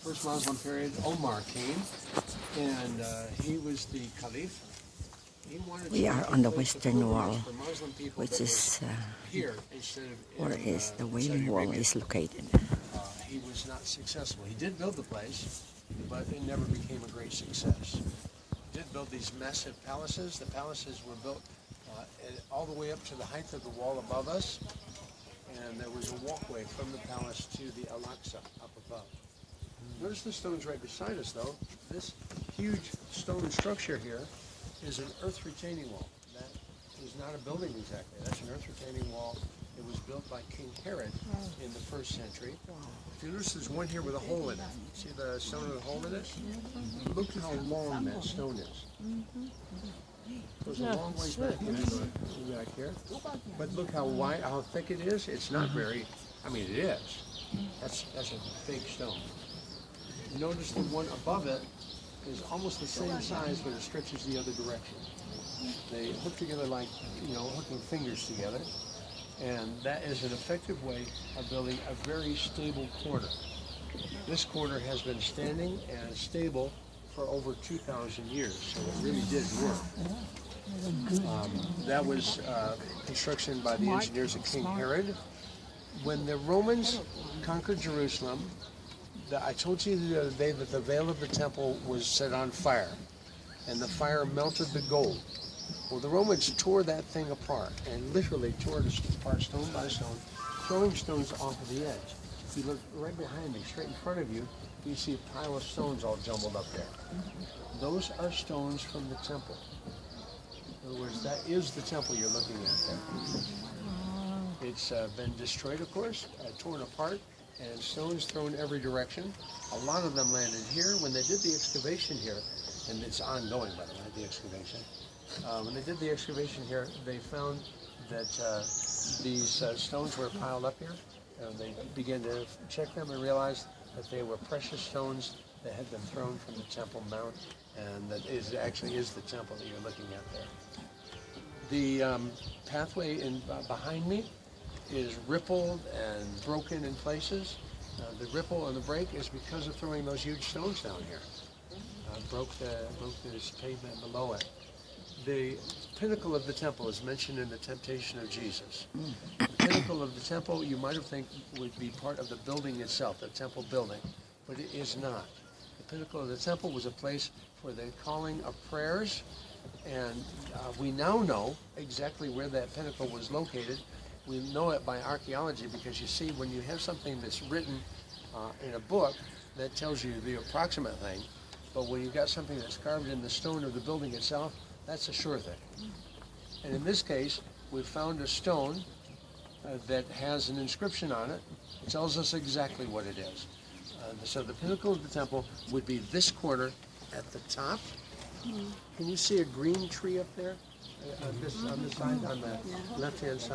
first Muslim period, Omar came, and he was the caliph. He wanted We to are make a on the place of Western Wall, pilgrimage for Muslim people which that is was here instead of where in, is the Saudi Wailing Wall Arabia. is located. He was not successful. He did build the place, but it never became a great success. He did build these massive palaces. The palaces were built all the way up to the height of the wall above us, and there was a walkway from the palace to the Al-Aqsa up above. Notice the stones right beside us, though. This huge stone structure here is an earth retaining wall. That is not a building exactly. That's an earth retaining wall. It was built by King Herod in the 1st century. If you notice, there's one here with a hole in it. See the stone with a hole in it? Look how long that stone is. It goes a long ways back here. But look how wide, how thick it is. It's not very. I mean, it is. That's a big stone. Notice the one above it is almost the same size, but it stretches the other direction. They hook together like, hooking fingers together. And that is an effective way of building a very stable quarter. This quarter has been standing and stable for over 2,000 years, so it really did work. That was construction by the engineers of King Herod. When the Romans conquered Jerusalem, I told you the other day that the veil of the temple was set on fire, and the fire melted the gold. Well, the Romans tore that thing apart, and literally tore it apart stone by stone, throwing stones off of the edge. If you look right behind me, straight in front of you, you see a pile of stones all jumbled up there. Those are stones from the temple. In other words, that is the temple you're looking at there. It's been destroyed, of course, torn apart, and stones thrown every direction. A lot of them landed here. When they did the excavation here, and it's ongoing, by the way, the excavation. When they did the excavation here, they found that these stones were piled up here. They began to check them and realized that they were precious stones that had been thrown from the Temple Mount, and that actually is the temple that you're looking at there. The pathway behind me is rippled and broken in places. The ripple and the break is because of throwing those huge stones down here. Broke this pavement below it. The pinnacle of the temple is mentioned in the Temptation of Jesus. The pinnacle of the temple, you might have think would be part of the building itself, the temple building, but it is not. The pinnacle of the temple was a place for the calling of prayers, and we now know exactly where that pinnacle was located. We know it by archaeology because you see, when you have something that's written in a book, that tells you the approximate thing, but when you've got something that's carved in the stone of the building itself, that's a sure thing. And in this case, we found a stone that has an inscription on it. It tells us exactly what it is. So the pinnacle of the temple would be this corner at the top. Can you see a green tree up there on this side, on the left-hand side?